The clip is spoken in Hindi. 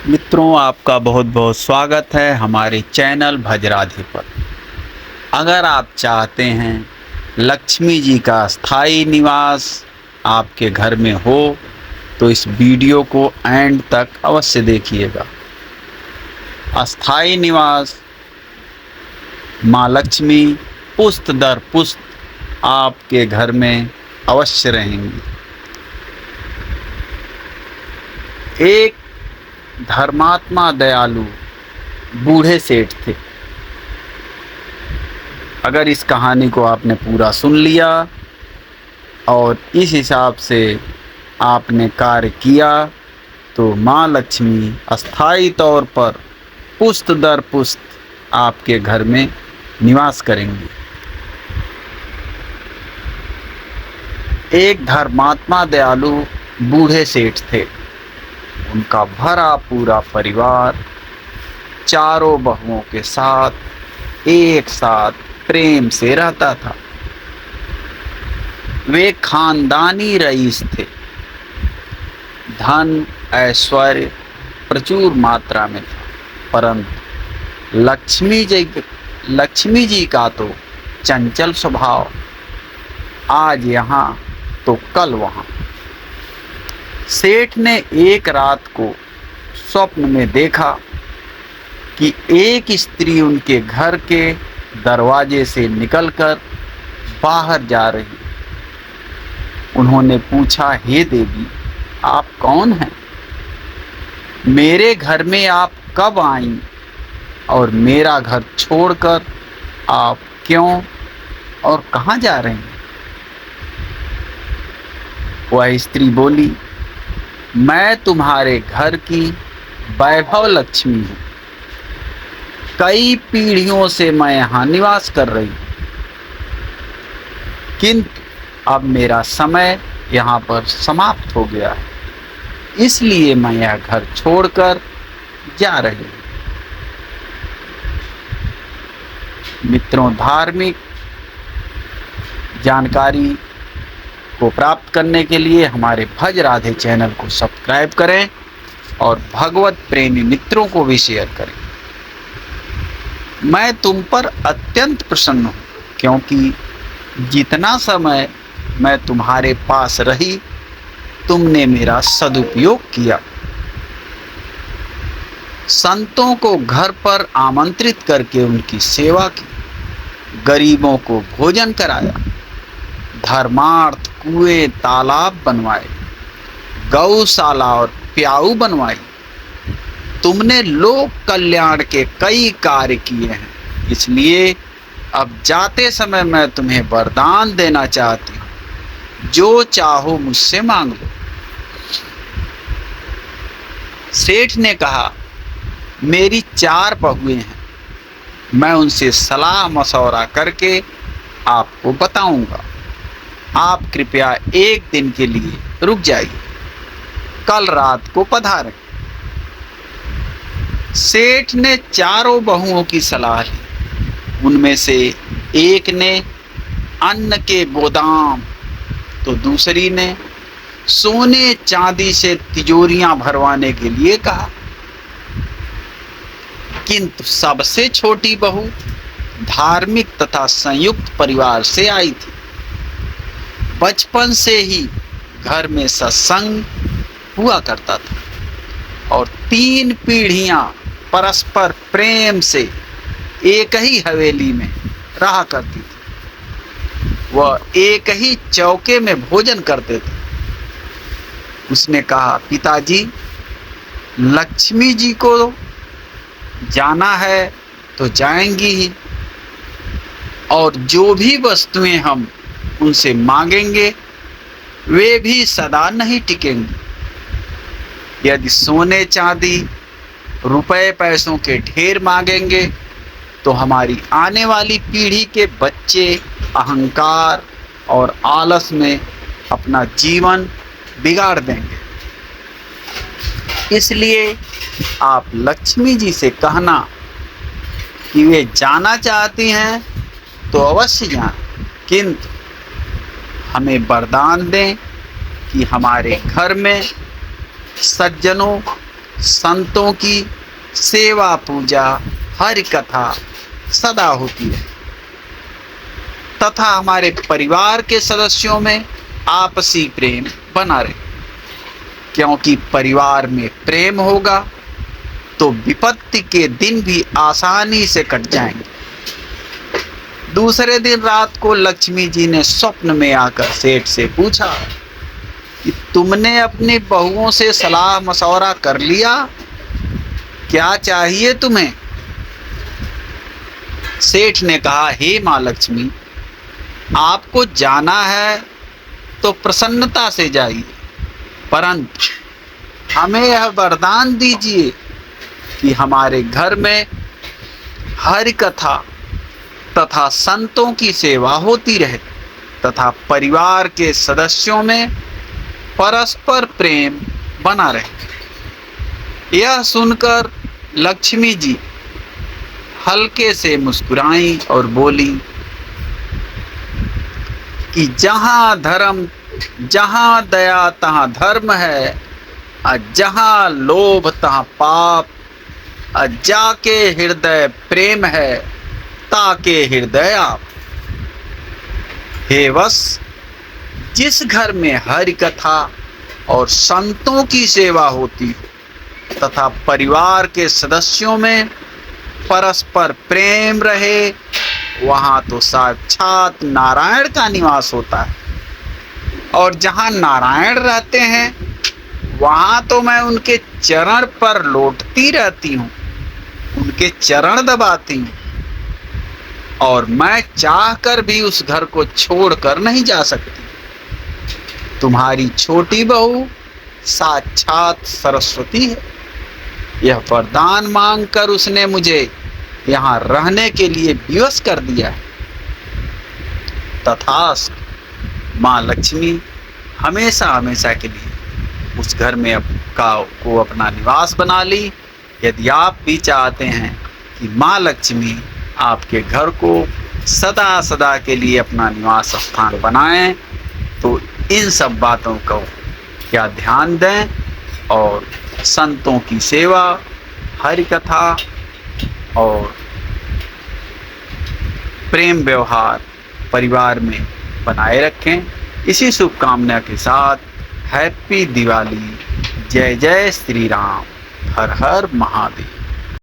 मित्रों, आपका बहुत बहुत स्वागत है हमारे चैनल भज राधे पर। अगर आप चाहते हैं लक्ष्मी जी का स्थायी निवास आपके घर में हो तो इस वीडियो को एंड तक अवश्य देखिएगा। अस्थायी निवास माँ लक्ष्मी पुस्त दर पुस्त आपके घर में अवश्य रहेंगी। एक धर्मात्मा दयालु बूढ़े सेठ थे। अगर इस कहानी को आपने पूरा सुन लिया और इस हिसाब से आपने कार्य किया तो माँ लक्ष्मी अस्थायी तौर पर पुस्त दर पुस्त आपके घर में निवास करेंगी। एक धर्मात्मा दयालु बूढ़े सेठ थे। उनका भरा पूरा परिवार चारों बहुओं के साथ एक साथ प्रेम से रहता था। वे खानदानी रईस थे। धन ऐश्वर्य प्रचुर मात्रा में था, परंतु लक्ष्मी जी का तो चंचल स्वभाव, आज यहाँ तो कल वहाँ। सेठ ने एक रात को स्वप्न में देखा कि एक स्त्री उनके घर के दरवाजे से निकलकर बाहर जा रही। उन्होंने पूछा, हे देवी, आप कौन हैं? मेरे घर में आप कब आईं और मेरा घर छोड़कर आप क्यों और कहाँ जा रही हैं? वह स्त्री बोली, मैं तुम्हारे घर की वैभव लक्ष्मी हूँ। कई पीढ़ियों से मैं यहाँ निवास कर रही हूँ, किंतु अब मेरा समय यहाँ पर समाप्त हो गया है, इसलिए मैं यह घर छोड़कर जा रही हूँ। मित्रों, धार्मिक जानकारी को प्राप्त करने के लिए हमारे भज राधे चैनल को सब्सक्राइब करें और भगवत प्रेमी मित्रों को भी शेयर करें। मैं तुम पर अत्यंत प्रसन्न हूँ, क्योंकि जितना समय मैं तुम्हारे पास रही तुमने मेरा सदुपयोग किया। संतों को घर पर आमंत्रित करके उनकी सेवा की, गरीबों को भोजन कराया, धर्मार्थ कुएं तालाब बनवाए, गौशाला और प्याऊ बनवाई। तुमने लोक कल्याण के कई कार्य किए हैं, इसलिए अब जाते समय मैं तुम्हें वरदान देना चाहती हूँ। जो चाहो मुझसे मांग लो। सेठ ने कहा, मेरी 4 बहुएं हैं, मैं उनसे सलाह मशवरा करके आपको बताऊंगा। आप कृपया एक दिन के लिए रुक जाइए, कल रात को पधारें। सेठ ने चारों बहुओं की सलाह ली। उनमें से एक ने अन्न के गोदाम तो दूसरी ने सोने चांदी से तिजोरियां भरवाने के लिए कहा, किंतु सबसे छोटी बहू धार्मिक तथा संयुक्त परिवार से आई थी। बचपन से ही घर में सत्संग हुआ करता था और 3 पीढ़ियां परस्पर प्रेम से एक ही हवेली में रहा करती थी। वह एक ही चौके में भोजन करते थे। उसने कहा, पिताजी, लक्ष्मी जी को जाना है तो जाएंगी ही, और जो भी वस्तुएं हम उनसे मांगेंगे वे भी सदा नहीं टिकेंगी। यदि सोने चांदी रुपए पैसों के ढेर मांगेंगे तो हमारी आने वाली पीढ़ी के बच्चे अहंकार और आलस में अपना जीवन बिगाड़ देंगे। इसलिए आप लक्ष्मी जी से कहना कि वे जाना चाहती हैं तो अवश्य जाएं, किंतु हमें वरदान दें कि हमारे घर में सज्जनों संतों की सेवा पूजा हरि कथा सदा होती है तथा हमारे परिवार के सदस्यों में आपसी प्रेम बना रहे, क्योंकि परिवार में प्रेम होगा तो विपत्ति के दिन भी आसानी से कट जाएंगे। दूसरे दिन रात को लक्ष्मी जी ने स्वप्न में आकर सेठ से पूछा कि तुमने अपनी बहुओं से सलाह मशवरा कर लिया, क्या चाहिए तुम्हें? सेठ ने कहा, हे माँ लक्ष्मी, आपको जाना है तो प्रसन्नता से जाइए, परंतु हमें यह वरदान दीजिए कि हमारे घर में हरि कथा तथा संतों की सेवा होती रहे तथा परिवार के सदस्यों में परस्पर प्रेम बना रहे। यह सुनकर लक्ष्मी जी हल्के से मुस्कुराई और बोली कि जहाँ दया तहाँ धर्म है, जहाँ लोभ तहाँ पाप, जाके हृदय प्रेम है, ताके हृदय आप। हे वश, जिस घर में हरि कथा और संतों की सेवा होती हो तथा परिवार के सदस्यों में परस्पर प्रेम रहे, वहाँ तो साक्षात नारायण का निवास होता है। और जहाँ नारायण रहते हैं वहाँ तो मैं उनके चरण पर लौटती रहती हूँ, उनके चरण दबाती हूँ, और मैं चाहकर भी उस घर को छोड़कर नहीं जा सकती। तुम्हारी छोटी बहू साक्षात सरस्वती है। यह वरदान मांगकर उसने मुझे यहाँ रहने के लिए विवश कर दिया है। तथास्तु। माँ लक्ष्मी हमेशा हमेशा के लिए उस घर में को अपना निवास बना ली। यदि आप भी चाहते हैं कि माँ लक्ष्मी आपके घर को सदा सदा के लिए अपना निवास स्थान बनाएं, तो इन सब बातों को क्या ध्यान दें और संतों की सेवा, हरि कथा और प्रेम व्यवहार परिवार में बनाए रखें। इसी शुभकामना के साथ हैप्पी दिवाली। जय जय श्री राम। हर हर महादेव।